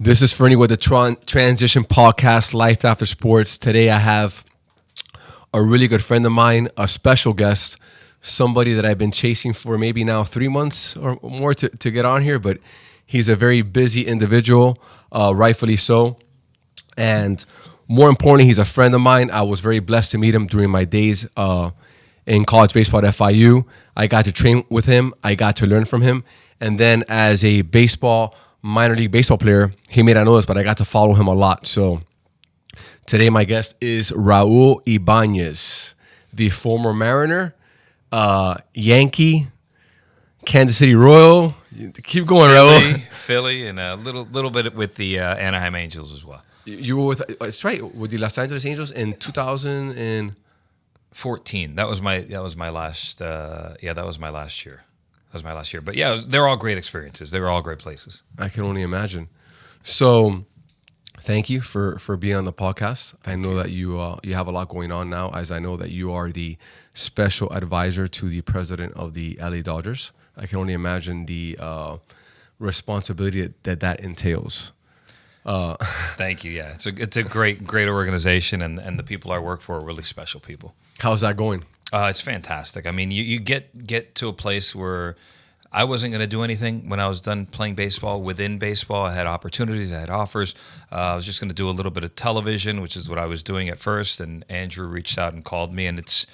This is Fernie with the Transition Podcast, Life After Sports. Today I have a really good friend of mine, a special guest, somebody that I've been chasing for maybe now 3 months or more to get on here, but he's a very busy individual, rightfully so. And more importantly, he's a friend of mine. I was very blessed to meet him during my days in college baseball at FIU. I got to train with him. I got to learn from him. And then as a minor league baseball player, he may not know this, but I got to follow him a lot. So today my guest is Raul Ibañez, the former Mariner, Yankee, Kansas City Royal. Keep going, Raul. Philly, and a little bit with the Anaheim Angels as well. You were with, that's right, with the Los Angeles Angels in 2014. That was my last. That was my last year. But yeah, they're all great experiences. They were all great places. I can only imagine. So, thank you for being on the podcast. I know that you have a lot going on now, as I know that you are the special advisor to the president of the LA Dodgers. I can only imagine the responsibility that entails. Thank you. Yeah, it's a great organization, and the people I work for are really special people. How's that going? It's fantastic. I mean, you get to a place where I wasn't going to do anything when I was done playing baseball. Within baseball, I had opportunities, I had offers. I was just going to do a little bit of television, which is what I was doing at first. And Andrew reached out and called me, and it's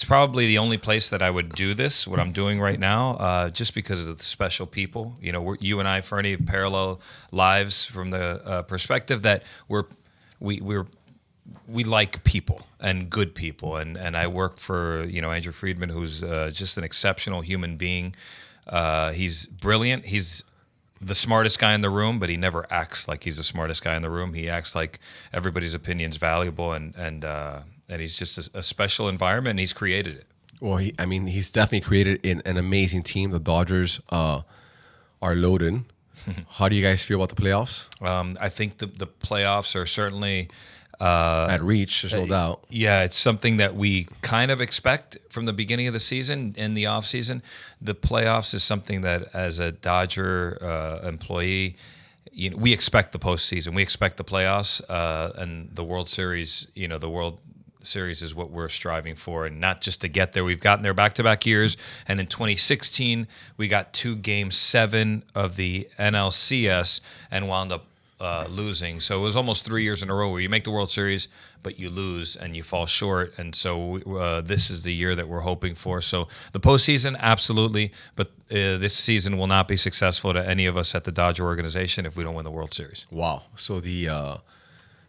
probably the only place that I would do this, what I'm doing right now, just because of the special people. You know, you and I, Fernie, parallel lives from the perspective that we like people and good people, and I work for Andrew Friedman, who's just an exceptional human being. He's brilliant. He's the smartest guy in the room, but he never acts like he's the smartest guy in the room. He acts like everybody's opinion's valuable, and he's just a special environment, and he's created it. Well, he's definitely created an amazing team. The Dodgers are loaded. How do you guys feel about the playoffs? I think the playoffs are certainly at reach, there's no doubt. Yeah, it's something that we kind of expect from the beginning of the season. In the off season, the playoffs is something that, as a Dodger employee, we expect the postseason. We expect the playoffs, and the World Series. The World Series is what we're striving for, and not just to get there. We've gotten there back-to-back years, and in 2016, we got to Game 7 of the NLCS and wound up losing. So it was almost 3 years in a row where you make the World Series, but you lose and you fall short. And so this is the year that we're hoping for. So the postseason, absolutely, but this season will not be successful to any of us at the Dodger organization if we don't win the World Series. Wow. So the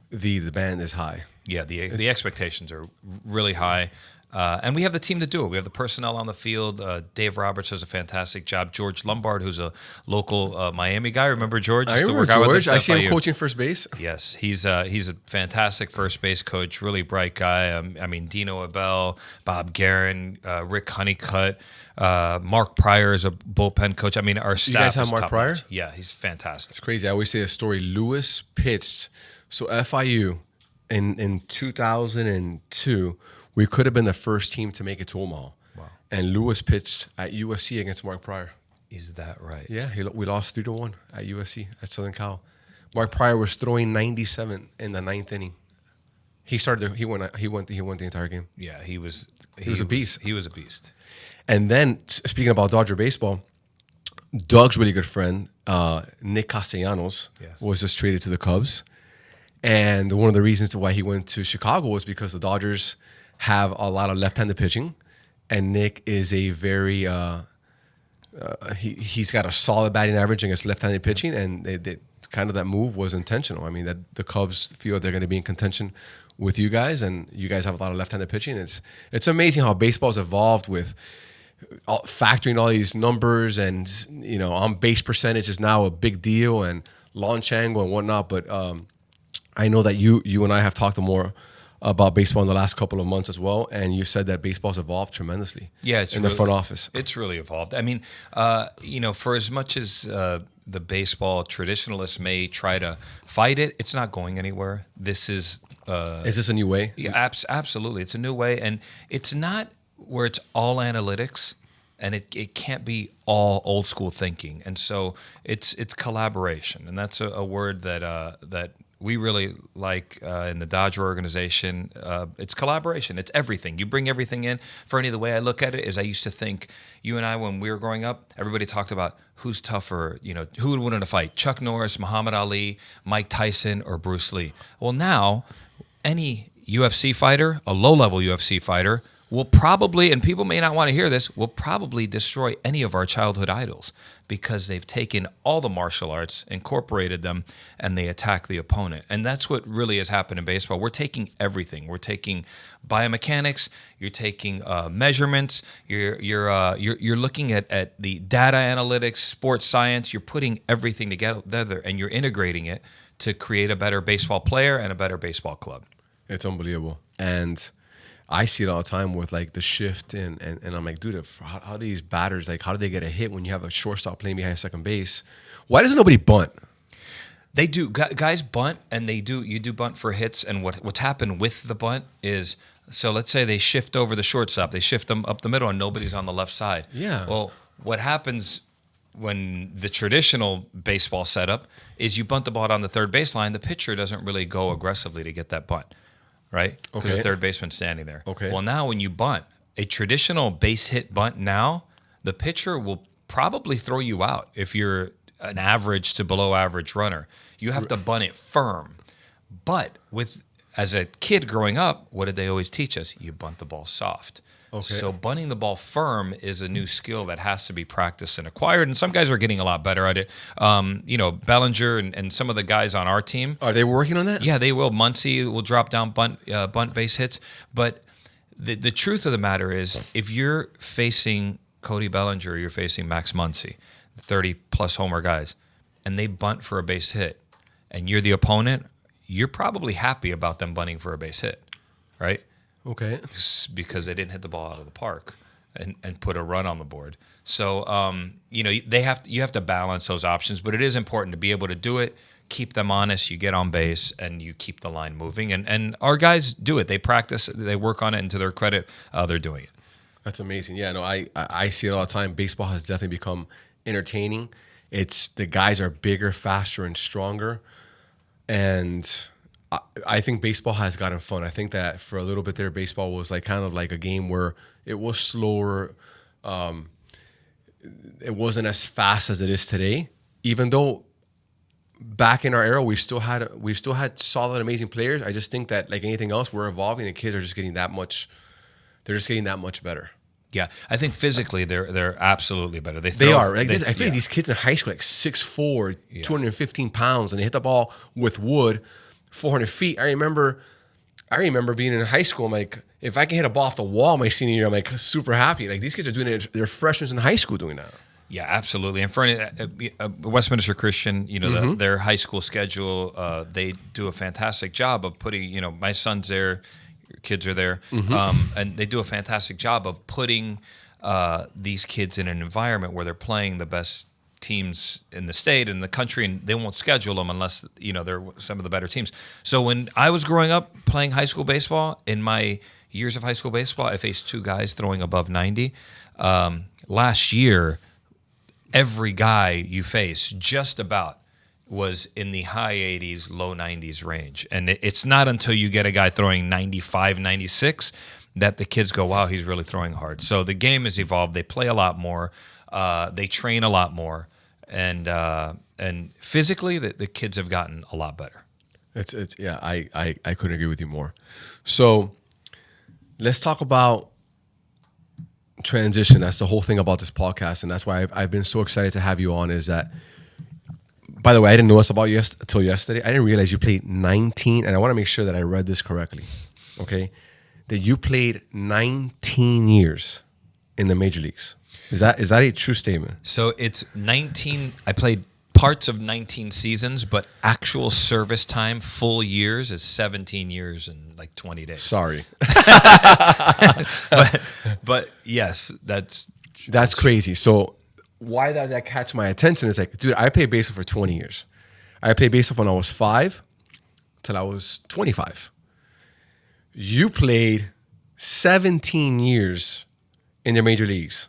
band is high. Yeah, the expectations are really high. And we have the team to do it. We have the personnel on the field. Dave Roberts does a fantastic job. George Lombard, who's a local Miami guy. Remember George? I remember George. I see him coaching first base. Yes, he's a fantastic first base coach, really bright guy. Dino Abell, Bob Guerin, Rick Honeycutt, Mark Pryor is a bullpen coach. Our staff. You guys have Mark Pryor? Yeah, he's fantastic. It's crazy. I always say a story. Lewis pitched. So FIU in 2002. We could have been the first team to make it to Omaha. Wow. And Lewis pitched at USC against Mark Pryor. Is that right? Yeah, we lost 3-1 at USC at Southern Cal. Mark Pryor was throwing 97 in the 9th inning. He went the entire game. Yeah, he was a beast. He was a beast. And then, speaking about Dodger baseball, Doug's really good friend, Nick Castellanos, was just traded to the Cubs. And one of the reasons why he went to Chicago was because the Dodgers have a lot of left-handed pitching, and Nick is a very he's got a solid batting average against left-handed pitching, and kind of that move was intentional. That the Cubs feel they're going to be in contention with you guys, and you guys have a lot of left-handed pitching. It's amazing how baseball's evolved with factoring all these numbers, and on base percentage is now a big deal, and launch angle and whatnot. But I know that you and I have talked more about baseball in the last couple of months as well, and you said that baseball's evolved tremendously. Yeah, it's in the front office. It's really evolved. For as much as the baseball traditionalists may try to fight it, it's not going anywhere. This is this a new way? Yeah, absolutely. It's a new way, and it's not where it's all analytics. and it can't be all old school thinking. And so it's collaboration, and that's a word that we really like in the Dodger organization. It's collaboration. It's everything. You bring everything in. Fernie, the way I look at it is I used to think, you and I, when we were growing up, everybody talked about who's tougher, who would win in a fight, Chuck Norris, Muhammad Ali, Mike Tyson, or Bruce Lee. Well, now any UFC fighter, a low-level UFC fighter, will probably, and people may not want to hear this, will probably destroy any of our childhood idols because they've taken all the martial arts, incorporated them, and they attack the opponent. And that's what really has happened in baseball. We're taking everything. We're taking biomechanics. You're taking measurements. You're looking at the data analytics, sports science. You're putting everything together, and you're integrating it to create a better baseball player and a better baseball club. It's unbelievable. And I see it all the time with like the shift and I'm like, dude, how do these batters, like, how do they get a hit when you have a shortstop playing behind second base? Why doesn't nobody bunt? They do. Guys bunt, and you do bunt for hits. And what's happened with the bunt is, so let's say they shift over the shortstop, they shift them up the middle, and nobody's on the left side. Yeah. Well, what happens when the traditional baseball setup is you bunt the ball on the third baseline, the pitcher doesn't really go aggressively to get that bunt, right? Because the third baseman's standing there. Okay. Well, now when you bunt, a traditional base hit bunt now, the pitcher will probably throw you out if you're an average to below average runner. You have to bunt it firm. But as a kid growing up, what did they always teach us? You bunt the ball soft. Okay. So bunting the ball firm is a new skill that has to be practiced and acquired, and some guys are getting a lot better at it. Bellinger and some of the guys on our team. Are they working on that? Yeah, they will. Muncy will drop down bunt base hits. But the truth of the matter is, if you're facing Cody Bellinger, you're facing Max Muncy, 30-plus homer guys, and they bunt for a base hit, and you're the opponent, you're probably happy about them bunting for a base hit, right? Okay. Because they didn't hit the ball out of the park and put a run on the board. So, you have to balance those options, but it is important to be able to do it, keep them honest, you get on base, and you keep the line moving. And our guys do it. They practice, they work on it, and to their credit, they're doing it. That's amazing. Yeah, no, I see it all the time. Baseball has definitely become entertaining. It's the guys are bigger, faster, and stronger. And I think baseball has gotten fun. I think that for a little bit there, baseball was like kind of like a game where it was slower. It wasn't as fast as it is today. Even though back in our era, we still had solid, amazing players. I just think that like anything else, we're evolving, and kids are just getting that much. They're just getting that much better. Yeah, I think physically they're absolutely better. They are. Like, I feel like these kids in high school, like 6'4", 215 pounds, and they hit the ball with wood, 400 feet. I remember being in high school. I'm like, if I can hit a ball off the wall my senior year, I'm like super happy. Like these kids are doing it. They're freshmen in high school doing that. Yeah, absolutely. And Fernie, Westminster Christian, their high school schedule, they do a fantastic job of putting. My son's there. Kids are there, and they do a fantastic job of putting these kids in an environment where they're playing the best teams in the state and the country, and they won't schedule them unless they're some of the better teams. So when I was growing up playing high school baseball, in my years of high school baseball, I faced two guys throwing above 90. Last year, every guy you face just about was in the high 80s, low 90s range. And it's not until you get a guy throwing 95, 96 that the kids go, wow, he's really throwing hard. So the game has evolved. They play a lot more. They train a lot more. And physically, the kids have gotten a lot better. I couldn't agree with you more. So let's talk about transition. That's the whole thing about this podcast. And that's why I've been so excited to have you on, is that, by the way, I didn't know this about you until yesterday. I didn't realize you played 19, and I want to make sure that I read this correctly, okay? That you played 19 years in the major leagues. Is that a true statement? So it's 19. I played parts of 19 seasons, but actual service time, full years, is 17 years and like 20 days. Sorry. but yes, that's crazy. So why that catch my attention is like, dude, I played baseball for 20 years. I played baseball when I was 5 till I was 25. You played 17 years in the major leagues.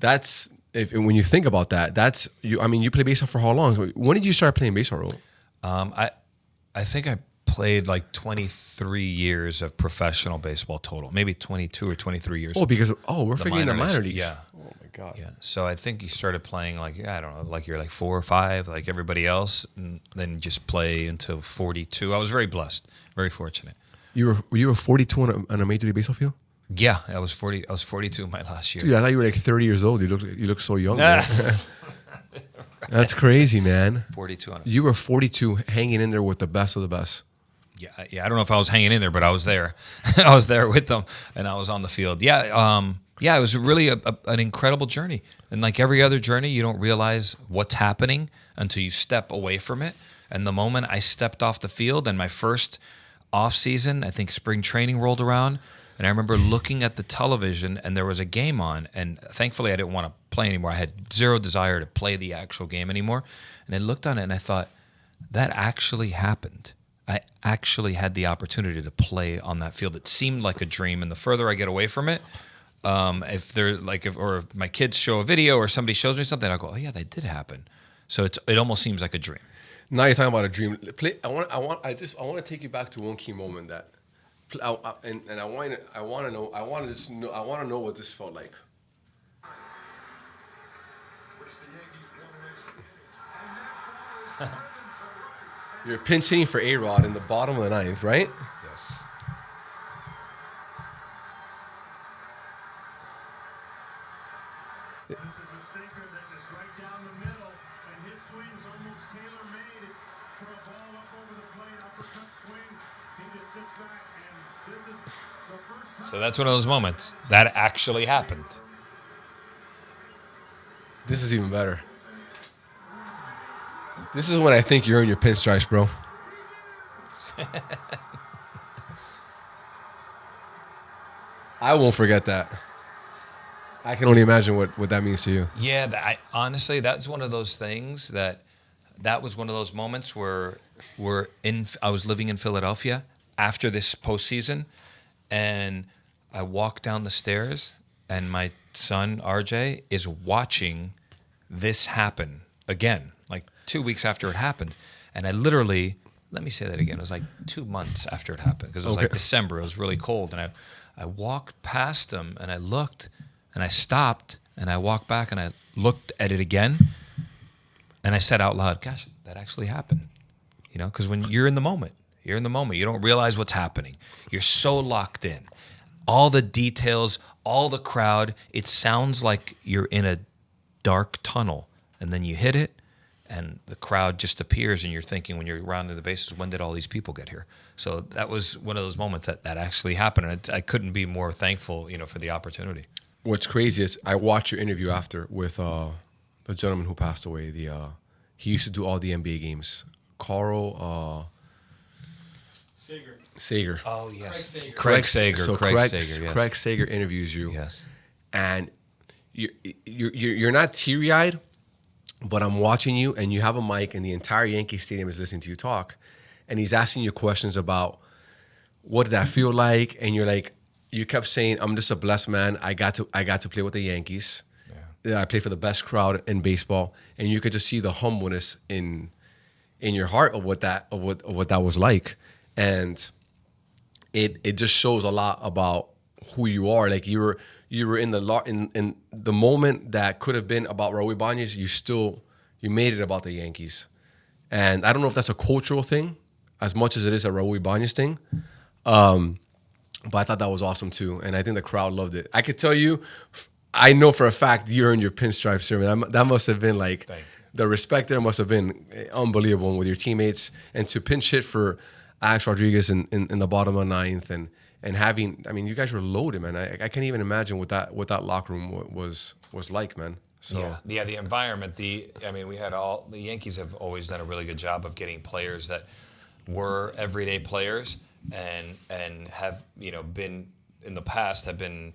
That's when you think about that. That's you. I mean, you play baseball for how long? When did you start playing baseball, Raul? I think I played like 23 years of professional baseball total, maybe 22 or 23 years. Oh, because we're forgetting the minor leagues. Yeah. Oh my God. Yeah. So I think you started playing like, I don't know, like you're like 4 or 5, like everybody else, and then just play until 42. I was very blessed, very fortunate. You were 42 on a major league baseball field? Yeah, I was 40. I was 42 my last year. Dude, I thought you were like 30 years old. You look so young. Man. That's crazy, man. 42 on. You were 42, hanging in there with the best of the best. Yeah. I don't know if I was hanging in there, but I was there. I was there with them, and I was on the field. Yeah. It was really an incredible journey. And like every other journey, you don't realize what's happening until you step away from it. And the moment I stepped off the field, and my first off season, I think spring training rolled around. And I remember looking at the television, and there was a game on, and thankfully I didn't want to play anymore. I had zero desire to play the actual game anymore. And I looked on it, and I thought, that actually happened. I actually had the opportunity to play on that field. It seemed like a dream, and the further I get away from it, if my kids show a video or somebody shows me something, I go, oh yeah, that did happen. So it almost seems like a dream. Now you're talking about a dream. I want to take you back to one key moment that. I want to know what this felt like. You're pinch hitting for ARod in the bottom of the ninth, right? Yes. This is a sinker that is right down the middle, and his swing's almost tailor-made for a ball up over the plate, uppercut swing. He just sits back, and this is the first time. So that's one of those moments that actually happened. This is even better. This is when I think you're in your pinstripes, bro. I won't forget that. I can only imagine what that means to you. Yeah, honestly, that's one of those things that was one of those moments where I was living in Philadelphia after this postseason, and I walked down the stairs, and my son RJ is watching this happen again, like 2 weeks after it happened, and I literally, let me say that again, it was like 2 months after it happened, because it was like December, it was really cold, and I walked past him, and I looked, and I stopped, and I walked back, and I looked at it again, and I said out loud, gosh, that actually happened. You know, because when you're in the moment, you don't realize what's happening. You're so locked in. All the details, all the crowd, it sounds like you're in a dark tunnel, and then you hit it, and the crowd just appears, and you're thinking when you're rounding the bases, when did all these people get here? So that was one of those moments that actually happened, and I couldn't be more thankful, for the opportunity. What's crazy is I watched your interview after with the gentleman who passed away. He used to do all the NBA games. Carl Sager. Oh yes, Craig Sager. So Craig Sager. Yes. Craig Sager interviews you. Yes. And you're not teary-eyed, but I'm watching you, and you have a mic, and the entire Yankee Stadium is listening to you talk, and he's asking you questions about what did that feel like, and you're like, you kept saying, I'm just a blessed man. I got to play with the Yankees. Yeah. I played for the best crowd in baseball, and you could just see the humbleness in your heart of what that was like, and it just shows a lot about who you are. Like you were in the moment that could have been about Raul Ibañez. You made it about the Yankees, and I don't know if that's a cultural thing as much as it is a Raul Ibañez thing. But I thought that was awesome too, and I think the crowd loved it. I could tell you, I know for a fact you're in your pinstripes here, man. That must have been like the respect there must have been unbelievable with your teammates, and to pinch hit for Alex Rodriguez in the bottom of the ninth, and having, I mean, you guys were loaded, man. I can't even imagine what that locker room was like, man. So yeah, the environment. We had the Yankees have always done a really good job of getting players that were everyday players. And have been in the past have been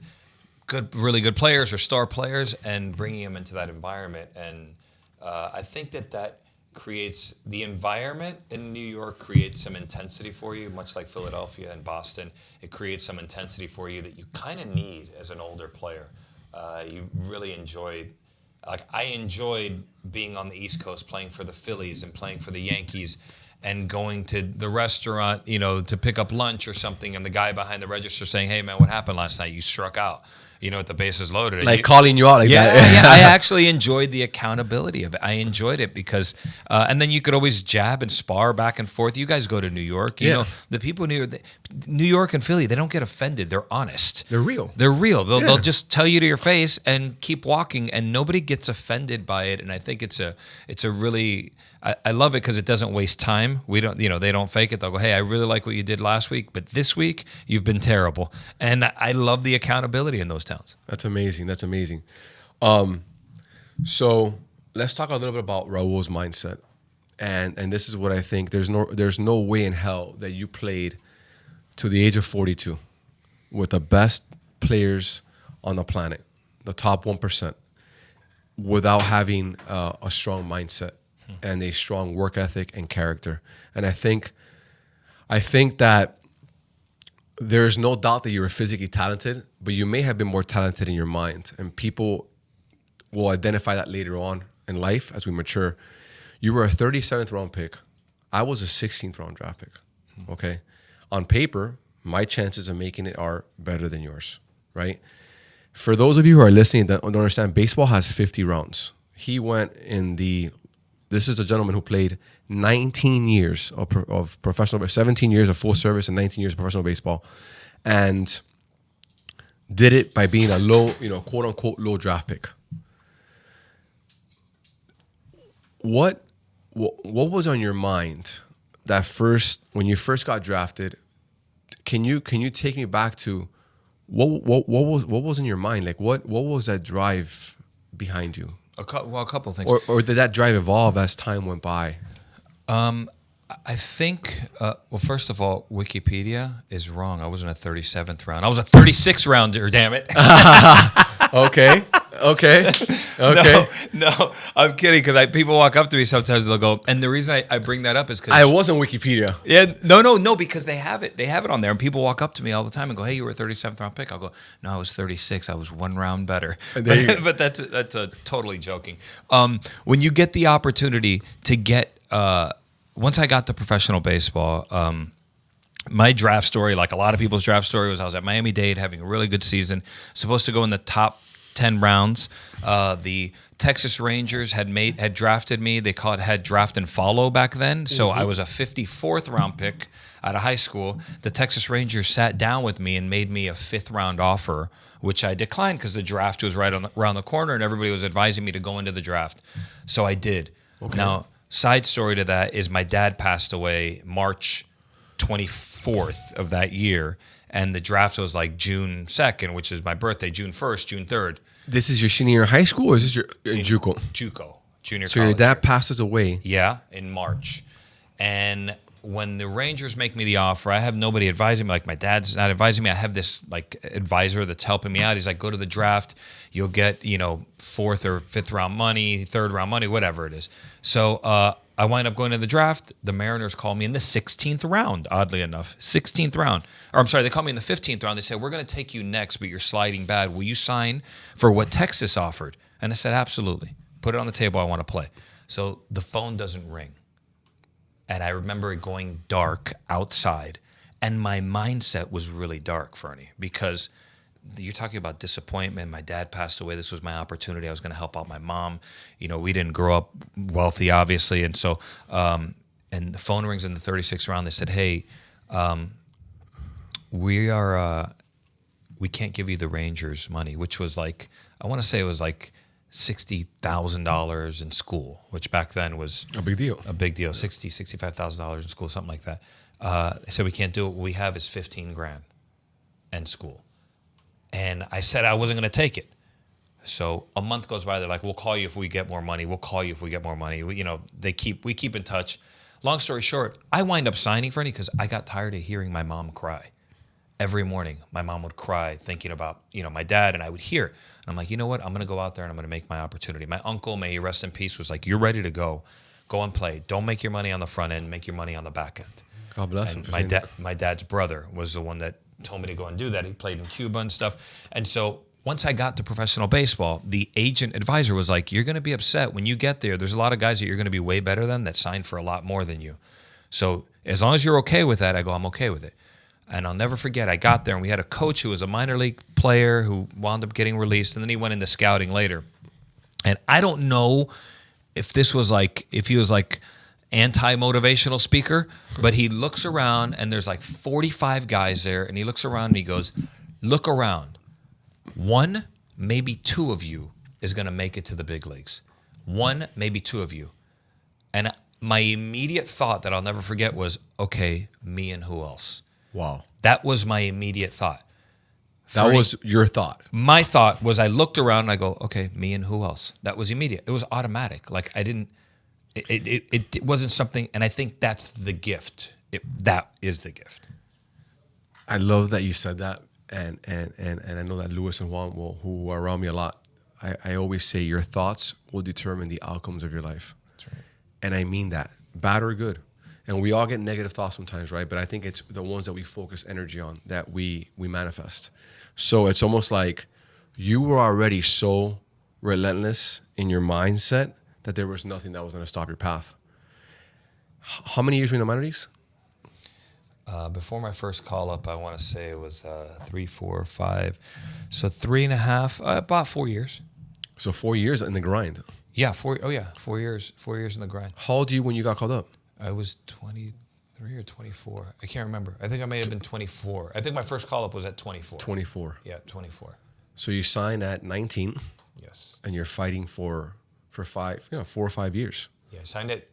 really good players or star players, and bringing them into that environment, and I think that creates the environment in New York creates some intensity for you, much like Philadelphia and Boston. It creates some intensity for you that you kind of need as an older player. you really enjoyed. Like I enjoyed being on the East Coast, playing for the Phillies and playing for the Yankees, and going to the restaurant, to pick up lunch or something, and the guy behind the register saying, "Hey man, what happened last night? You struck out. With the bases loaded." Like calling you out like that. Yeah, I actually enjoyed the accountability of it. I enjoyed it because, and then you could always jab and spar back and forth. You guys go to New York. You know, the people in New York and Philly, they don't get offended. They're honest. They're real. They're real. They'll just tell you to your face and keep walking, and nobody gets offended by it. And I think it's a really, I love it because it doesn't waste time. We don't, they don't fake it. They'll go, "Hey, I really like what you did last week, but this week you've been terrible." And I love the accountability in those towns. That's amazing. That's amazing. So let's talk a little bit about Raul's mindset. And this is what I think. There's no way in hell that you played to the age of 42 with the best players on the planet, the top 1%, without having a strong mindset and a strong work ethic and character. And I think that there's no doubt that you were physically talented, but you may have been more talented in your mind. And people will identify that later on in life as we mature. You were a 37th round pick. I was a 16th round draft pick. Okay? On paper, my chances of making it are better than yours, right? For those of you who are listening that don't understand, baseball has 50 rounds. He went this is a gentleman who played 19 years of professional, 17 years of full service and 19 years of professional baseball, and did it by being a low, quote unquote, low draft pick. What was on your mind when you first got drafted? Can you take me back to what was in your mind? Like what was that drive behind you? A couple of things. Or did that drive evolve as time went by? I think, first of all, Wikipedia is wrong. I wasn't a 37th round. I was a 36th rounder, damn it. Okay. No, I'm kidding, because people walk up to me sometimes and they'll go, and the reason I bring that up is because... I wasn't Wikipedia. Yeah, no, because they have it. They have it on there, and people walk up to me all the time and go, "Hey, you were a 37th round pick." I'll go, "No, I was 36. I was one round better." But that's totally joking. When you get the opportunity to get... once I got to professional baseball, my draft story, like a lot of people's draft story, was I was at Miami-Dade having a really good season, supposed to go in the top 10 rounds. The Texas Rangers had drafted me. They call it had draft and follow back then. So I was a 54th round pick out of high school. The Texas Rangers sat down with me and made me a 5th round offer, which I declined because the draft was right around the corner and everybody was advising me to go into the draft. So I did. Okay. Now, side story to that is my dad passed away March 24th of that year, and the draft was like June 2nd, which is my birthday, June 1st, June 3rd. This is your senior year in high school, or is this your JUCO? JUCO, junior college. So your dad passes away. Yeah, in March. And when the Rangers make me the offer, I have nobody advising me. Like, my dad's not advising me. I have this like advisor that's helping me out. He's like, "Go to the draft. You'll get 4th or 5th round money, 3rd round money, whatever it is." So I wind up going to the draft. The Mariners call me in the 16th round, oddly enough. 16th round. Or I'm sorry, they call me in the 15th round. They said, "We're going to take you next, but you're sliding bad. Will you sign for what Texas offered?" And I said, "Absolutely. Put it on the table. I want to play." So the phone doesn't ring. And I remember it going dark outside. And my mindset was really dark, Fernie, because you're talking about disappointment. My dad passed away. This was my opportunity. I was going to help out my mom. We didn't grow up wealthy, obviously. And so, and the phone rings in the 36th round. They said, "Hey, we can't give you the Rangers money," which was like, I want to say it was like $60,000 in school, which back then was a big deal. $65,000 in school, something like that. They said, "We can't do it. What we have is $15,000 in school." And I said I wasn't going to take it. So a month goes by. They're like, "We'll call you if we get more money. We'll call you if we get more money." We keep in touch. Long story short, I wind up signing for it because I got tired of hearing my mom cry. Every morning, my mom would cry thinking about, my dad, and I would hear. And I'm like, you know what? I'm going to go out there and I'm going to make my opportunity. My uncle, may he rest in peace, was like, "You're ready to go. Go and play. Don't make your money on the front end. Make your money on the back end." God bless him. My dad's brother was the one that told me to go and do that. He played in Cuba and stuff. And so once I got to professional baseball, the agent advisor was like, you're going to be upset when you get there. There's a lot of guys that you're going to be way better than that signed for a lot more than you. So as long as you're okay with that, I go, I'm okay with it. And I'll never forget, I got there and we had a coach who was a minor league player who wound up getting released, and then he went into scouting later. And I don't know if he was like anti-motivational speaker, but he looks around and there's like 45 guys there, and he looks around and he goes, look around. One, maybe two of you is going to make it to the big leagues. One, maybe two of you. And my immediate thought that I'll never forget was, okay, me and who else? Wow. That was my immediate thought. That was your thought. My thought was, I looked around and I go, okay, me and who else? That was immediate. It was automatic. Like I didn't, it wasn't something, and I think that's the gift. That is the gift. I love that you said that. And I know that Louis and Juan, who are around me a lot, I always say your thoughts will determine the outcomes of your life. That's right. And I mean that, bad or good. And we all get negative thoughts sometimes, right? But I think it's the ones that we focus energy on that we manifest. So it's almost like you were already so relentless in your mindset that there was nothing that was going to stop your path. How many years were you in the minor leagues? Before my first call up, I want to say it was 3, 4, 5. So 3.5, about 4 years. So 4 years in the grind. Yeah, 4 years. 4 years in the grind. How old were you when you got called up? I was 23 or 24. I can't remember. I think I may have been 24. I think my first call up was at 24. 24. Yeah, 24. So you signed at 19. Yes. And you're fighting for 4 or 5 years. Yeah, I signed at,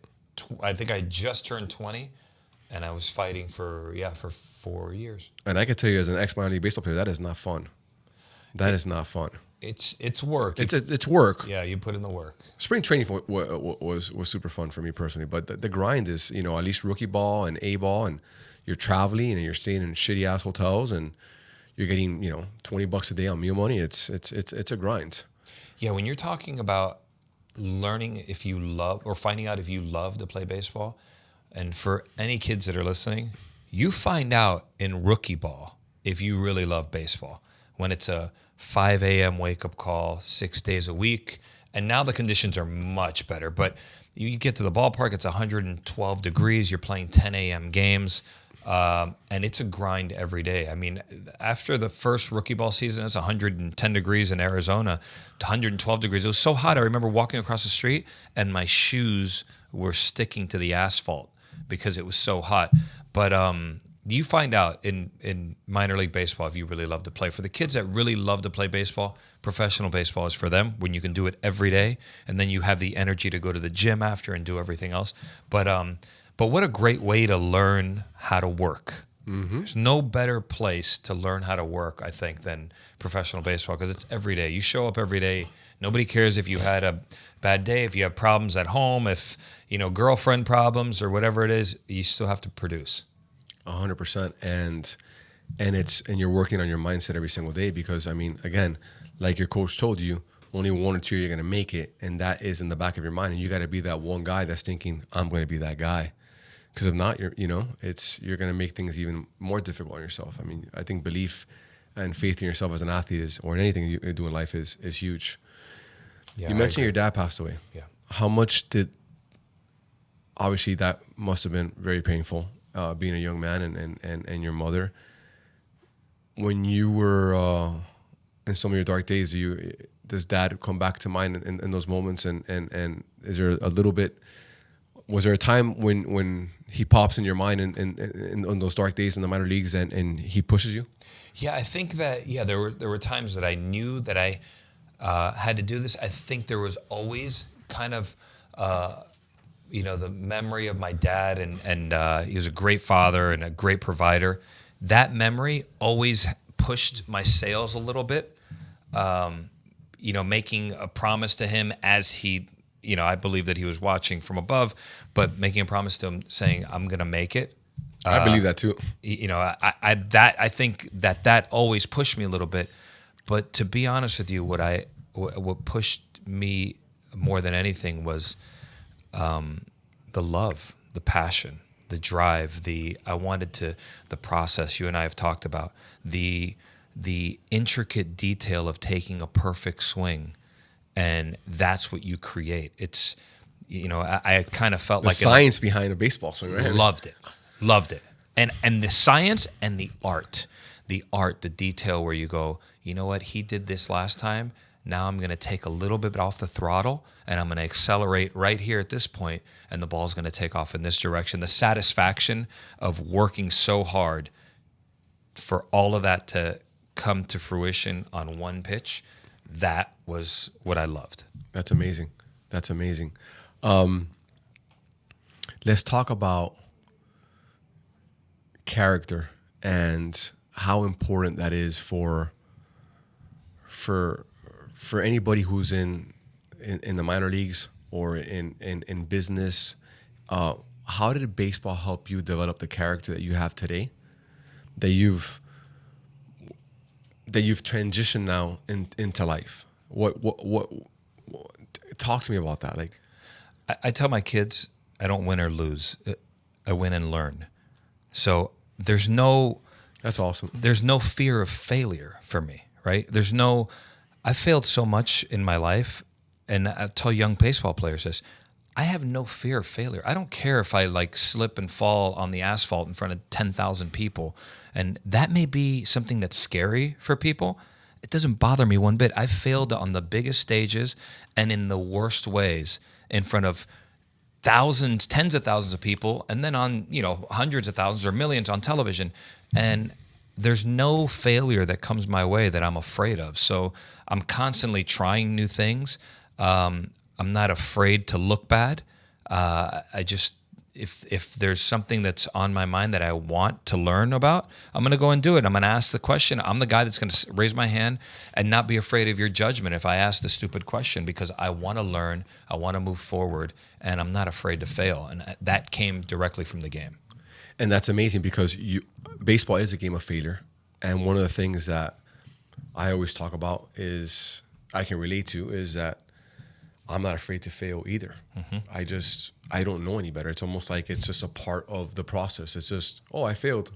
I think I just turned 20, and I was fighting for 4 years. And I can tell you, as an ex-minor league baseball player, that is not fun. That is not fun. It's work. It's work. Yeah, you put in the work. Spring training was super fun for me personally, but the grind is, at least rookie ball and A ball, and you're traveling and you're staying in shitty ass hotels and you're getting $20 a day on meal money. It's a grind. Yeah, when you're talking about learning if you love, or finding out if you love to play baseball, and for any kids that are listening, you find out in rookie ball if you really love baseball when it's a 5 a.m. wake-up call 6 days a week. And now the conditions are much better. But you get to the ballpark, it's 112 degrees. You're playing 10 a.m. games. And it's a grind every day. I mean, after the first rookie ball season, it's 110 degrees in Arizona, 112 degrees. It was so hot. I remember walking across the street and my shoes were sticking to the asphalt because it was so hot. But you find out in minor league baseball if you really love to play. For the kids that really love to play baseball, professional baseball is for them when you can do it every day, and then you have the energy to go to the gym after and do everything else. But what a great way to learn how to work. Mm-hmm. There's no better place to learn how to work, I think, than professional baseball, because it's every day. You show up every day. Nobody cares if you had a bad day, if you have problems at home, if girlfriend problems or whatever it is, you still have to produce. 100%, and you're working on your mindset every single day, because again, like your coach told you, only 1 or 2 you're gonna make it, and that is in the back of your mind, and you got to be that one guy that's thinking, I'm going to be that guy, because if not, you're gonna make things even more difficult on yourself. I think belief and faith in yourself as an athlete or in anything you do in life is huge. Yeah, you mentioned your dad passed away. Yeah. How much obviously that must have been very painful. Being a young man and your mother, when you were in some of your dark days, does dad come back to mind in those moments? And is there a little bit? Was there a time when he pops in your mind in those dark days in the minor leagues and he pushes you? Yeah, I think that there were times that I knew that I had to do this. I think there was always kind of. The memory of my dad, and he was a great father and a great provider. That memory always pushed my sails a little bit. Making a promise to him as he, I believe that he was watching from above, but making a promise to him saying, I'm going to make it. I believe that too. I think that always pushed me a little bit. But to be honest with you, what pushed me more than anything was the love, the passion, the drive, the process you and I have talked about, the the intricate detail of taking a perfect swing, and that's what you create. It's, I kind of felt The like science behind a baseball swing, right? loved it, and the science and the art, the detail where you go, you know what, he did this last time. Now I'm going to take a little bit off the throttle, and I'm going to accelerate right here at this point, and the ball's going to take off in this direction. The satisfaction of working so hard for all of that to come to fruition on one pitch, that was what I loved. That's amazing. That's amazing. Let's talk about character and how important that is for anybody who's in the minor leagues or in business. How did baseball help you develop the character that you have today, that you've transitioned now into life? What talk to me about that? Like, I tell my kids, I don't win or lose. I win and learn. So there's no that's awesome. There's no fear of failure for me, right? I failed so much in my life, and I tell young baseball players this, I have no fear of failure. I don't care if I slip and fall on the asphalt in front of 10,000 people. And that may be something that's scary for people. It doesn't bother me one bit. I've failed on the biggest stages and in the worst ways in front of thousands, tens of thousands of people, and then on, hundreds of thousands or millions on television. And there's no failure that comes my way that I'm afraid of. So I'm constantly trying new things. I'm not afraid to look bad. If there's something that's on my mind that I want to learn about, I'm going to go and do it. I'm going to ask the question. I'm the guy that's going to raise my hand and not be afraid of your judgment if I ask the stupid question, because I want to learn, I want to move forward, and I'm not afraid to fail. And that came directly from the game. And that's amazing, because baseball is a game of failure. And one of the things that I always talk about I can relate to is that I'm not afraid to fail either. Mm-hmm. I don't know any better. It's almost like it's just a part of the process. It's just, I failed.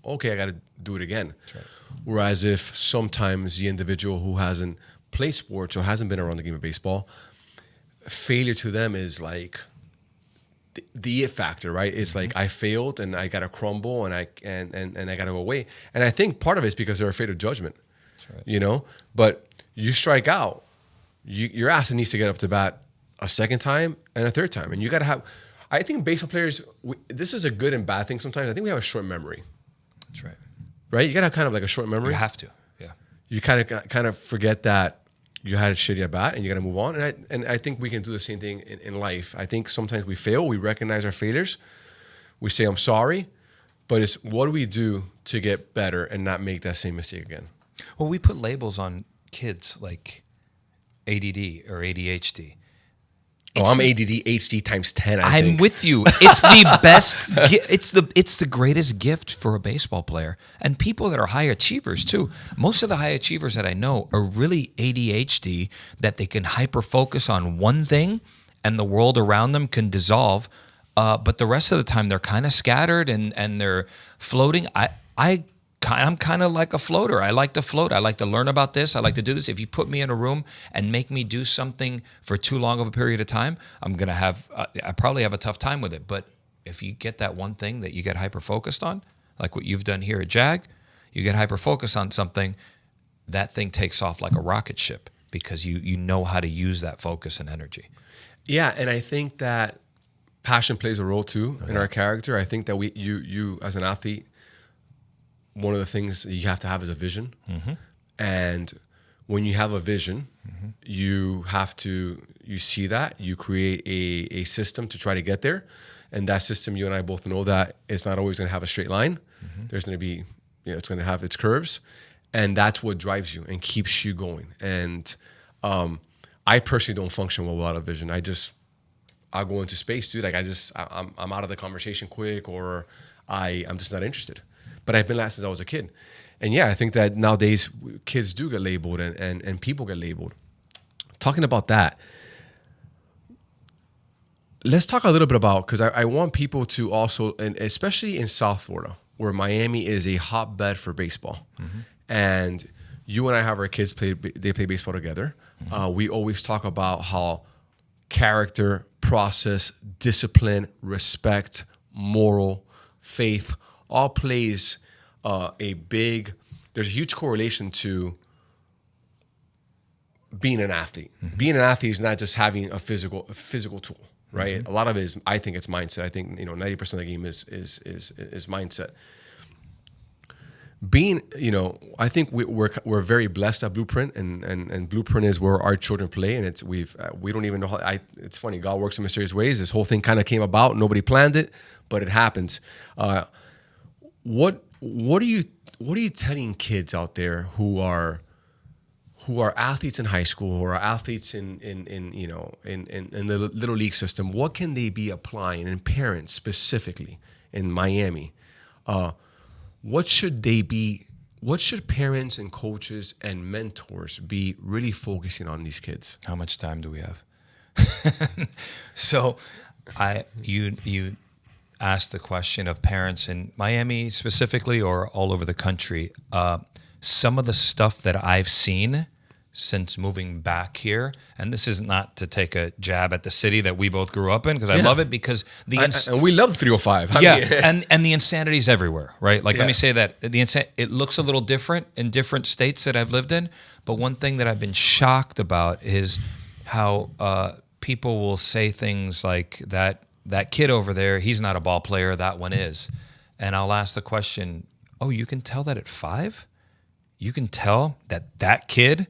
Okay, I got to do it again. That's right. Whereas if sometimes the individual who hasn't played sports or hasn't been around the game of baseball, failure to them is like the it factor, right? It's like, I failed and I got to crumble and I got to go away. And I think part of it is because they're afraid of judgment. That's right. But you strike out, your ass needs to get up to bat a second time and a third time. And you got to have, I think baseball players, this is a good and bad thing sometimes. I think we have a short memory. That's right. Right? You got to have kind of like a short memory. You have to, yeah. You kind of forget that you had a shitty at bat and you got to move on. And I think we can do the same thing in life. I think sometimes we fail. We recognize our failures. We say, I'm sorry. But it's what do we do to get better and not make that same mistake again? Well, we put labels on kids like ADD or ADHD. I'm ADD HD times 10. I'm with you. It's the best. It's the greatest gift for a baseball player, and people that are high achievers too. Most of the high achievers that I know are really ADHD, that they can hyper focus on one thing, and the world around them can dissolve. But the rest of the time they're kind of scattered and they're floating. I'm kind of like a floater. I like to float. I like to learn about this. I like to do this. If you put me in a room and make me do something for too long of a period of time, I probably have a tough time with it. But if you get that one thing that you get hyper-focused on, like what you've done here at JAG, you get hyper-focused on something, that thing takes off like a rocket ship because you know how to use that focus and energy. Yeah, and I think that passion plays a role too in our character. I think that you as an athlete, one of the things that you have to have is a vision. Mm-hmm. And when you have a vision, mm-hmm. you see that, you create a system to try to get there. And that system, you and I both know that it's not always going to have a straight line. Mm-hmm. There's going to be, it's going to have its curves. And that's what drives you and keeps you going. And I personally don't function well without a vision. I'll go into space, dude. Like I'm out of the conversation quick, or I'm just not interested. But I've been that since I was a kid. And yeah, I think that nowadays kids do get labeled and people get labeled. Talking about that, let's talk a little bit about, because I want people to also, and especially in South Florida, where Miami is a hotbed for baseball. Mm-hmm. and you and I have our kids play baseball together. We always talk about how character, process, discipline, respect, moral, faith all plays there's a huge correlation to being an athlete. Being an athlete is not just having a physical tool, right? A lot of it is, I think it's mindset. I think 90% of the game is mindset. Being, I think we're very blessed at Blueprint, and Blueprint is where our children play, and we don't even know how. It's funny, God works in mysterious ways. This whole thing kind of came about. Nobody planned it, but it happens. What are you telling kids out there who are athletes in high school, who are athletes in the little league system? What can they be applying, and parents specifically in Miami? What should parents and coaches and mentors be really focusing on these kids? How much time do we have? So you asked the question of parents in Miami specifically or all over the country. Some of the stuff that I've seen since moving back here, and this is not to take a jab at the city that we both grew up in, because I love it, because and we love 305. And the insanity is everywhere, right? Let me say that it looks a little different in different states that I've lived in, but one thing that I've been shocked about is how people will say things like that kid over there, he's not a ball player, that one is. And I'll ask the question, oh, you can tell that at 5? You can tell that kid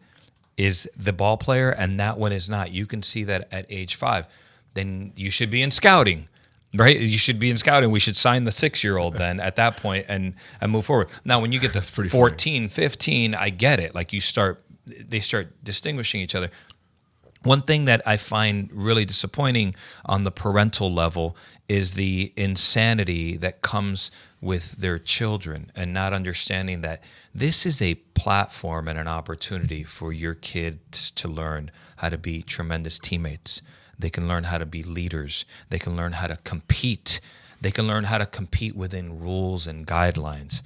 is the ball player and that one is not. You can see that at age 5. Then you should be in scouting, right? You should be in scouting. We should sign the 6-year-old then at that point and move forward. Now, when you get to 14, 15, I get it. Like they start distinguishing each other. One thing that I find really disappointing on the parental level is the insanity that comes with their children and not understanding that this is a platform and an opportunity for your kids to learn how to be tremendous teammates. They can learn how to be leaders. They can learn how to compete. They can learn how to compete within rules and guidelines.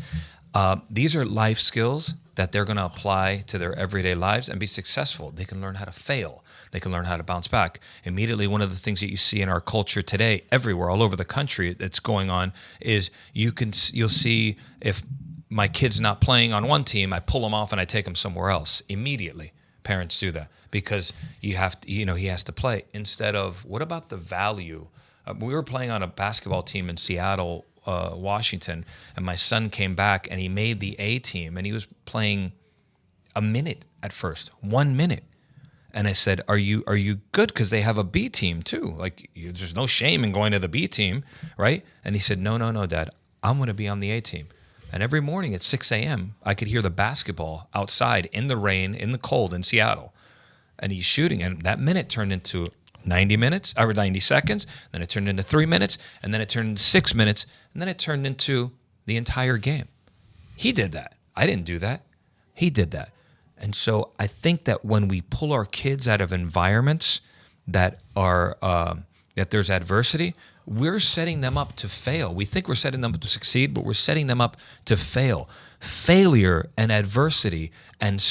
These are life skills that they're going to apply to their everyday lives and be successful. They can learn how to fail. They can learn how to bounce back. Immediately, one of the things that you see in our culture today, everywhere, all over the country that's going on, is you'll see if my kid's not playing on one team, I pull him off and I take him somewhere else. Immediately, parents do that because he has to play. Instead of, what about the value? We were playing on a basketball team in Seattle, Washington, and my son came back and he made the A team, and he was playing a minute at first, 1 minute. And I said, "Are you good? Because they have a B team too. Like, there's no shame in going to the B team, right?" And he said, "No, Dad. I'm going to be on the A team." And every morning at 6 a.m., I could hear the basketball outside in the rain, in the cold in Seattle, and he's shooting. And that minute turned into 90 minutes, or 90 seconds. Then it turned into 3 minutes, and then it turned into 6 minutes, and then it turned into the entire game. He did that. I didn't do that. He did that. And so I think that when we pull our kids out of environments that are that there's adversity, we're setting them up to fail. We think we're setting them up to succeed, but we're setting them up to fail. Failure and adversity and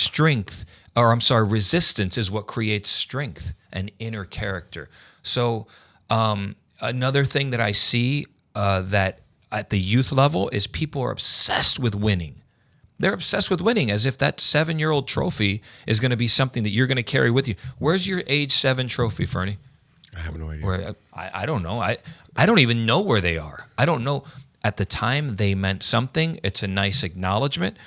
resistance is what creates strength and inner character. So another thing that I see that at the youth level is people are obsessed with winning. They're obsessed with winning as if that 7-year-old trophy is going to be something that you're going to carry with you. Where's your age 7 trophy, Fernie? I have no idea. I don't know. I don't even know where they are. I don't know. At the time, they meant something. It's a nice acknowledgement.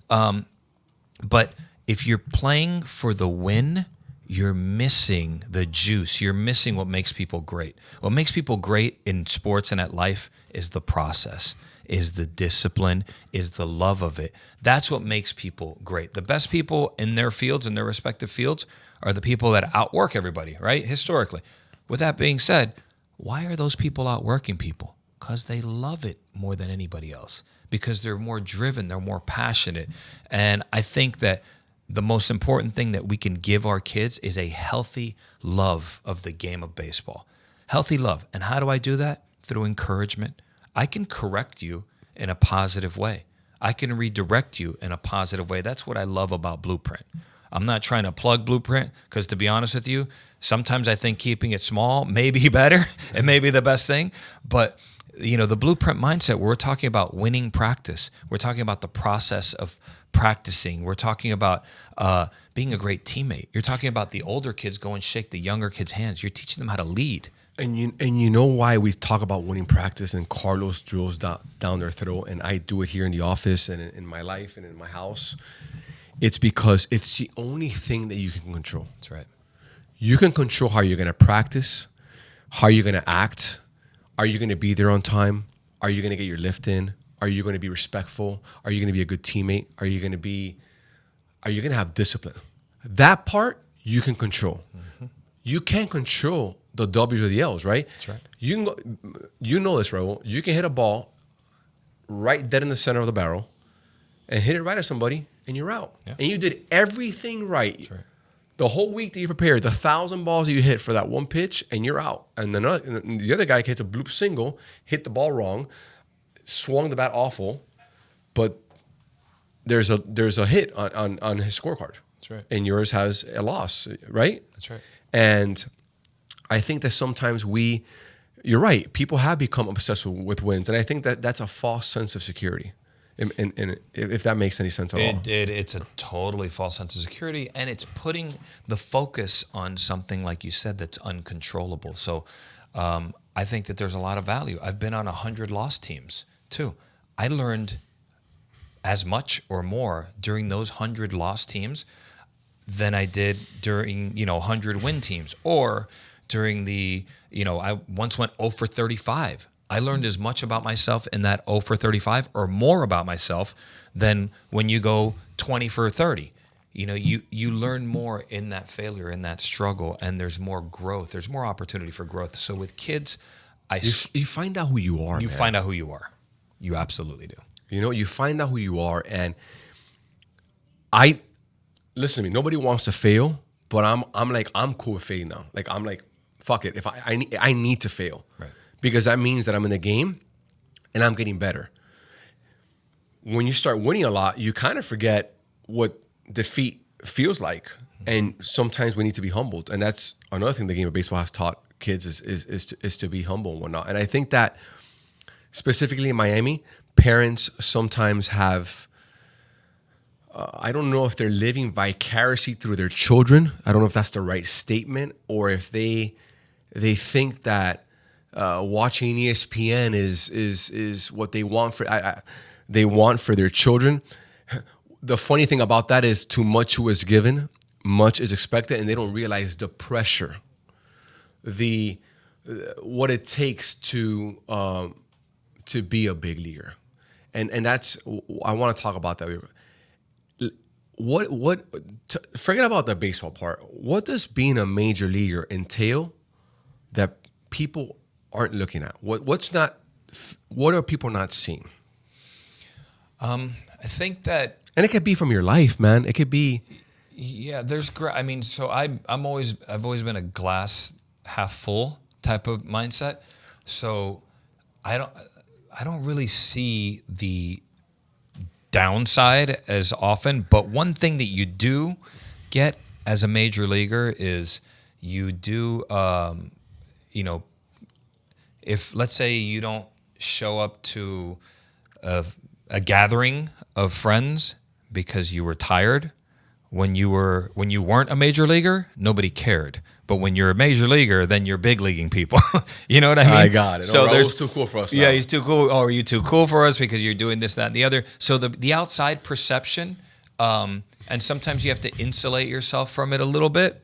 But if you're playing for the win, you're missing the juice. You're missing what makes people great. What makes people great in sports and at life is the process, is the discipline, is the love of it. That's what makes people great. The best people in their fields, in their respective fields, are the people that outwork everybody, right? Historically. With that being said, why are those people outworking people? Because they love it more than anybody else. Because they're more driven, they're more passionate. And I think that the most important thing that we can give our kids is a healthy love of the game of baseball. Healthy love. And how do I do that? Through encouragement. I can correct you in a positive way. I can redirect you in a positive way. That's what I love about Blueprint. I'm not trying to plug Blueprint because, to be honest with you, sometimes I think keeping it small may be better. It may be the best thing. But, the Blueprint mindset, we're talking about winning practice. We're talking about the process of practicing. We're talking about being a great teammate. You're talking about the older kids go and shake the younger kids' hands. You're teaching them how to lead. And you know why we talk about winning practice and Carlos drills down their throat, and I do it here in the office and in my life and in my house? It's because it's the only thing that you can control. That's right. You can control how you're going to practice, how you're going to act. Are you going to be there on time? Are you going to get your lift in? Are you going to be respectful? Are you going to be a good teammate? Are you going to have discipline? That part you can control. Mm-hmm. You can't control the W's or the L's, right? That's right. You can go, you know this, Raul. You can hit a ball right dead in the center of the barrel and hit it right at somebody, and you're out. Yeah. And you did everything right. That's right. The whole week that you prepared, the 1,000 balls that you hit for that one pitch, and you're out. And then the other guy hits a bloop single, hit the ball wrong, swung the bat awful, but there's a hit on his scorecard. That's right. And yours has a loss, right? That's right. And I think that sometimes you're right, people have become obsessed with wins. And I think that that's a false sense of security. And if that makes any sense at all. It's a totally false sense of security, and it's putting the focus on something, like you said, that's uncontrollable. So I think that there's a lot of value. I've been on 100 loss teams too. I learned as much or more during those 100 loss teams than I did during 100 win teams, or during the I once went 0 for 35. I learned as much about myself in that 0 for 35 or more about myself than when you go 20 for 30. You learn more in that failure, in that struggle, and there's more growth. There's more opportunity for growth. So with kids, you find out who you are. You find out who you are. You absolutely do. You find out who you are, and listen to me. Nobody wants to fail, but I'm cool with failing now. Like I'm like, fuck it. If I need to fail, right? Because that means that I'm in the game and I'm getting better. When you start winning a lot, you kind of forget what defeat feels like. And sometimes we need to be humbled. And that's another thing the game of baseball has taught kids is to be humble and whatnot. And I think that specifically in Miami, parents sometimes have, I don't know if they're living vicariously through their children. I don't know if that's the right statement, or if they think that watching ESPN is what they want for their children. The funny thing about that is, too much was given, much is expected, and they don't realize the pressure, what it takes to be a big leaguer, and that's, I want to talk about that. Forget about the baseball part. What does being a major leaguer entail that people aren't looking at? What are people not seeing? I think that, and it could be from your life, man. It could be. Yeah, so I've always been a glass half full type of mindset. So I don't really see the downside as often. But one thing that you do get as a major leaguer is you do, if let's say you don't show up to a gathering of friends because you were tired, when you weren't a major leaguer, nobody cared. But when you're a major leaguer, then you're big leaguing people. You know what I mean? I got it. So Raul's too cool for us now. Yeah, he's too cool. Oh, are you too cool for us because you're doing this, that, and the other? So the outside perception, and sometimes you have to insulate yourself from it a little bit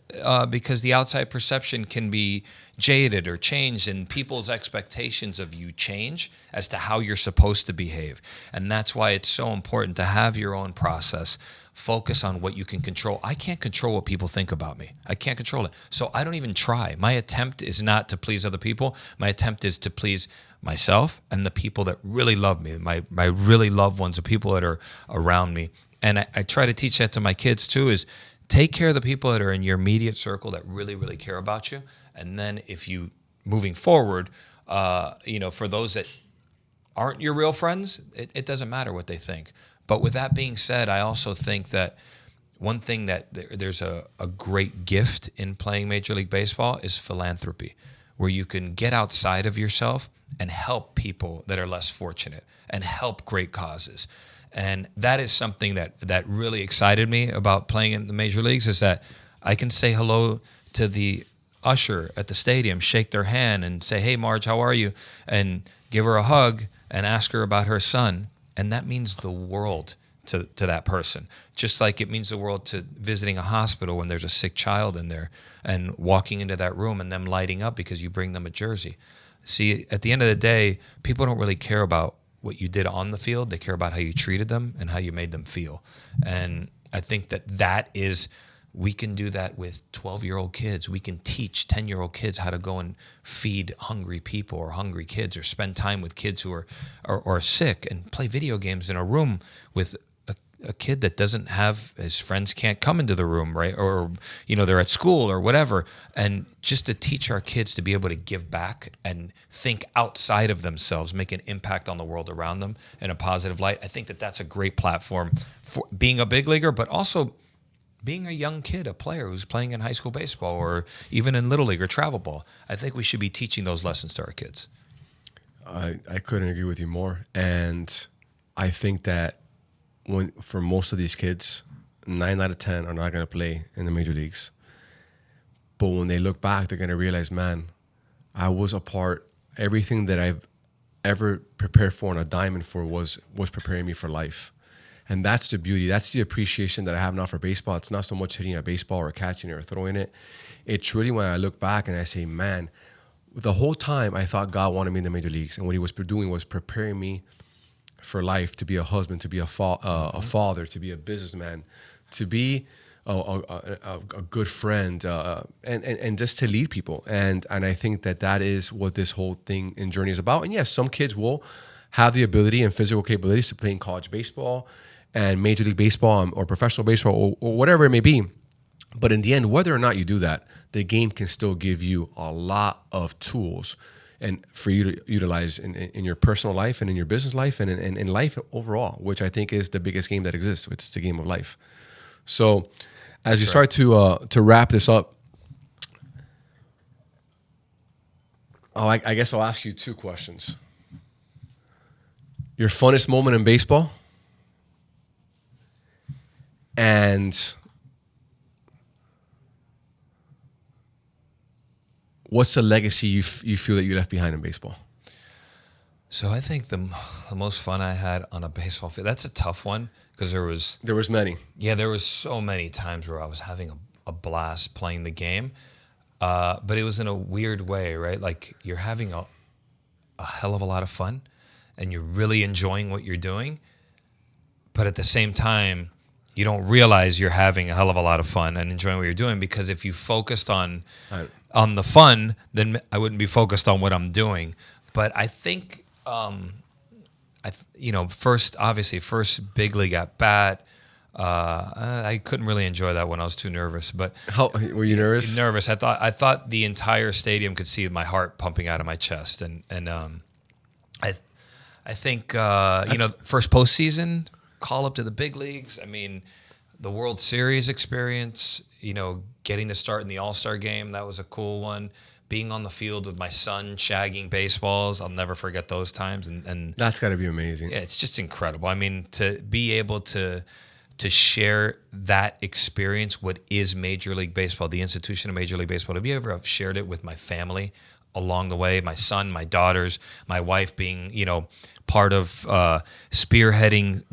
because the outside perception can be jaded or changed, and people's expectations of you change as to how you're supposed to behave. And that's why it's so important to have your own process. Focus on what you can control. I can't control what people think about me. I can't control it. So I don't even try. My attempt is not to please other people. My attempt is to please myself and the people that really love me, my really loved ones, the people that are around me. And I try to teach that to my kids too, is take care of the people that are in your immediate circle that really, really care about you. And then if you, moving forward, for those that aren't your real friends, it doesn't matter what they think. But with that being said, I also think that one thing that there's a great gift in playing Major League Baseball is philanthropy, where you can get outside of yourself and help people that are less fortunate and help great causes. And that is something that really excited me about playing in the major leagues, is that I can say hello to the usher at the stadium, shake their hand and say, "Hey, Marge, how are you?" and give her a hug and ask her about her son. And that means the world to that person, just like it means the world to visiting a hospital when there's a sick child in there and walking into that room and them lighting up because you bring them a jersey. See, at the end of the day, people don't really care about what you did on the field. They care about how you treated them and how you made them feel. And I think that is, we can do that with 12-year-old kids. We can teach 10-year-old kids how to go and feed hungry people or hungry kids, or spend time with kids who are sick, and play video games in a room with a kid that doesn't have, his friends can't come into the room, right? Or, they're at school or whatever. And just to teach our kids to be able to give back and think outside of themselves, make an impact on the world around them in a positive light. I think that's a great platform for being a big leaguer, but also being a young kid, a player who's playing in high school baseball or even in Little League or travel ball. I think we should be teaching those lessons to our kids. I couldn't agree with you more. And I think that for most of these kids, 9 out of 10 are not going to play in the major leagues. But when they look back, they're going to realize, man, I was a part, everything that I've ever prepared for and a diamond for was preparing me for life. And that's the beauty. That's the appreciation that I have now for baseball. It's not so much hitting a baseball or catching it or throwing it. It's really when I look back and I say, man, the whole time I thought God wanted me in the major leagues. And what he was doing was preparing me for life, to be a husband, to be a father, to be a businessman, to be a good friend, and just to lead people. And I think that is what this whole thing and journey is about. And yes, some kids will have the ability and physical capabilities to play in college baseball and Major League Baseball or professional baseball or whatever it may be. But in the end, whether or not you do that, the game can still give you a lot of tools and for you to utilize in your personal life and in your business life and in life overall, which I think is the biggest game that exists, which is the game of life. So as you start to wrap this up, I guess I'll ask you 2 questions. Your funnest moment in baseball, and what's the legacy you feel that you left behind in baseball? So I think the most fun I had on a baseball field, that's a tough one, because there was many. Yeah, there was so many times where I was having a blast playing the game, but it was in a weird way, right? Like, you're having a hell of a lot of fun, and you're really enjoying what you're doing, but at the same time, you don't realize you're having a hell of a lot of fun and enjoying what you're doing, because if you focused on the fun, then I wouldn't be focused on what I'm doing. But I think, first big league at bat, I couldn't really enjoy that when I was too nervous. But how were you nervous? Nervous. I thought the entire stadium could see my heart pumping out of my chest, and I think first postseason call up to the big leagues. I mean, the World Series experience, getting to start in the All-Star game, that was a cool one. Being on the field with my son, shagging baseballs, I'll never forget those times. And that's got to be amazing. Yeah, it's just incredible. I mean, to be able to share that experience, what is Major League Baseball, the institution of Major League Baseball, to be able to have shared it with my family along the way, my son, my daughters, my wife being, part of spearheading,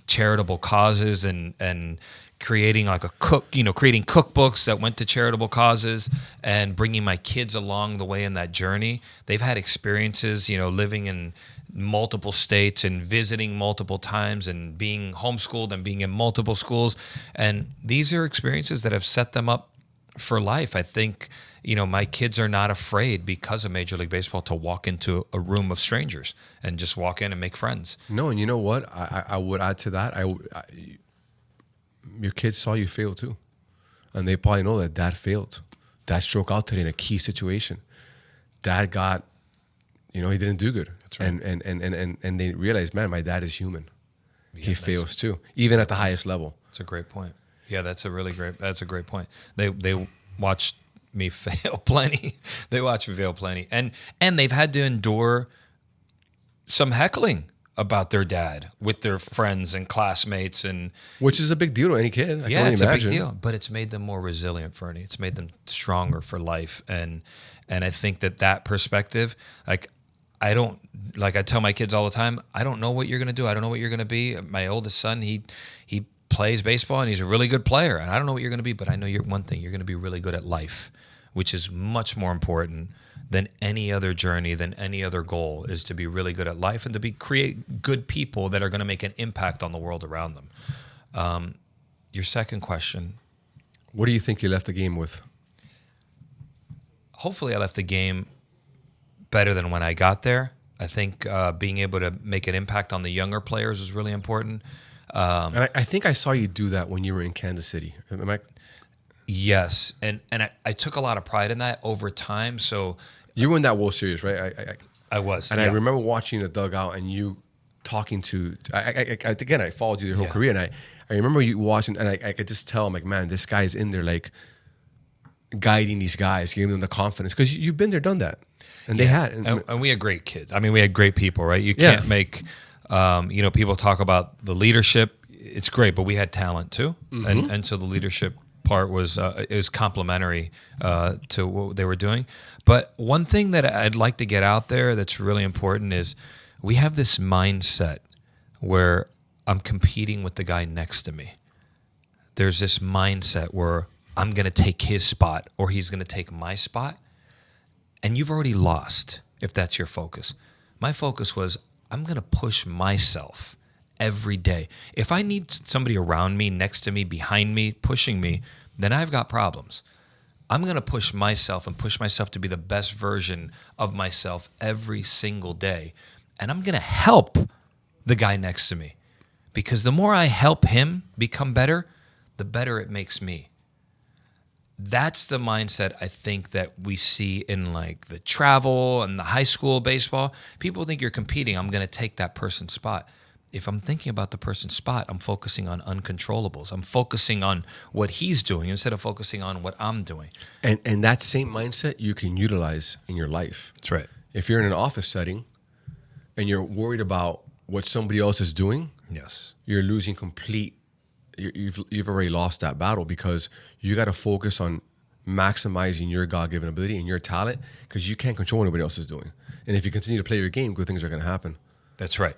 charitable causes and creating creating cookbooks that went to charitable causes and bringing my kids along the way in that journey. They've had experiences, living in multiple states and visiting multiple times and being homeschooled and being in multiple schools. And these are experiences that have set them up for life. I think, my kids are not afraid because of Major League Baseball to walk into a room of strangers and just walk in and make friends. No, and you know what? I would add to that. Your kids saw you fail too. And they probably know that Dad failed. Dad struck out today in a key situation. Dad got, You know, he didn't do good. That's right. And they realized, man, my dad is human. Yeah, He fails too, even at the highest level. That's a great point. Yeah, that's a great point. They watched me fail plenty. They watched me fail plenty. And they've had to endure some heckling about their dad with their friends and classmates, and Which is a big deal to any kid. I can yeah, only it's imagine. a big deal. But it's made them more resilient, Fernie. It's made them stronger for life. And I think that perspective, like I tell my kids all the time, I don't know what you're gonna do. I don't know what you're gonna be. My oldest son, he plays baseball and he's a really good player. And I don't know what you're gonna be, but I know one thing, you're gonna be really good at life, which is much more important than any other journey, than any other goal, is to be really good at life and to create good people that are going to make an impact on the world around them. Your second question. What do you think you left the game with? Hopefully I left the game better than when I got there. I think being able to make an impact on the younger players is really important. And I think I saw you do that when you were in Kansas City. Am I? Yes, and I took a lot of pride in that over time. So You were in that World Series, right? I was, And yeah. I remember watching the dugout and you talking to. Again, I followed you your whole Yeah. career, and I remember you watching, and I could just tell, I'm like, man, this guy's in there, like guiding these guys, giving them the confidence, because you've been there, done that, and they had. And we had great kids. I mean, we had great people, right? You Yeah. can't make, people talk about the leadership. It's great, but we had talent too, and so the leadership part was it was complementary to what they were doing. But one thing that I'd like to get out there that's really important is we have this mindset where I'm competing with the guy next to me. There's this mindset where I'm going to take his spot or he's going to take my spot. And you've already lost if that's your focus. My focus was I'm going to push myself every day. If I need somebody around me, next to me, behind me, pushing me, then I've got problems. I'm going to push myself and push myself to be the best version of myself every single day. And I'm going to help the guy next to me. Because the more I help him become better, the better it makes me. That's the mindset I think that we see in like the travel and the high school baseball. People think you're competing. I'm going to take that person's spot. If I'm thinking about the person's spot, I'm focusing on uncontrollables. I'm focusing on what he's doing instead of focusing on what I'm doing. And that same mindset you can utilize in your life. That's right. If you're in an office setting and you're worried about what somebody else is doing, Yes. you're losing you've already lost that battle, because you got to focus on maximizing your God-given ability and your talent, because you can't control what anybody else is doing. And if you continue to play your game, good things are going to happen. That's right.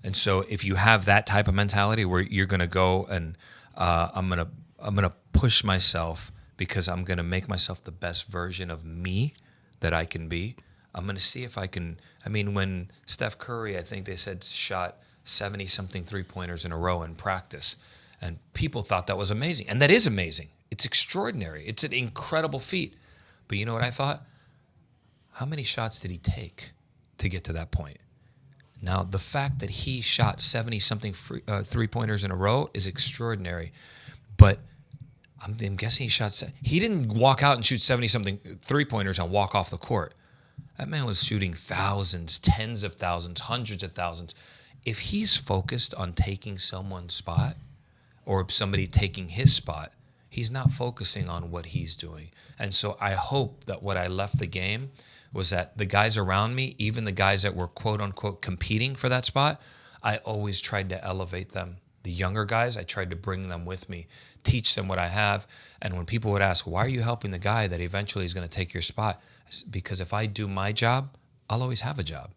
And so if you have that type of mentality where you're going to go and I'm going to push myself because I'm going to make myself the best version of me that I can be. I'm going to see if I can. I mean, when Steph Curry, I think they said, shot 70-something three-pointers in a row in practice, and people thought that was amazing. And that is amazing. It's extraordinary. It's an incredible feat. But you know what I thought? How many shots did he take to get to that point? Now, the fact that he shot 70-something three-pointers in a row is extraordinary. But I'm guessing he didn't walk out and shoot 70-something three-pointers and walk off the court. That man was shooting thousands, tens of thousands, hundreds of thousands. If he's focused on taking someone's spot or somebody taking his spot, he's not focusing on what he's doing. And so I hope that what I left the game was that the guys around me, even the guys that were quote unquote competing for that spot, I always tried to elevate them. The younger guys, I tried to bring them with me, teach them what I have. And when people would ask, why are you helping the guy that eventually is going to take your spot? Because if I do my job, I'll always have a job.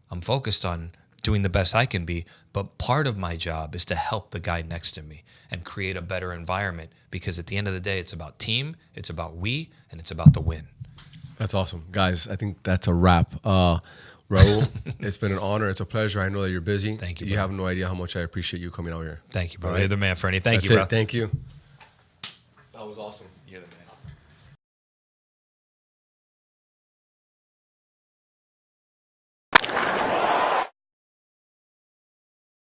I'm focused on doing the best I can be, but part of my job is to help the guy next to me and create a better environment, because at the end of the day, it's about team, it's about we, and it's about the win. That's awesome. Guys, I think that's a wrap. Raul, it's been an honor. It's a pleasure. I know that you're busy. Thank you, You bro. have no idea how much I appreciate you coming out here. Thank you, bro. All right. You're the man, Fernie. Thank That's you, bro. it. Thank you. That was awesome.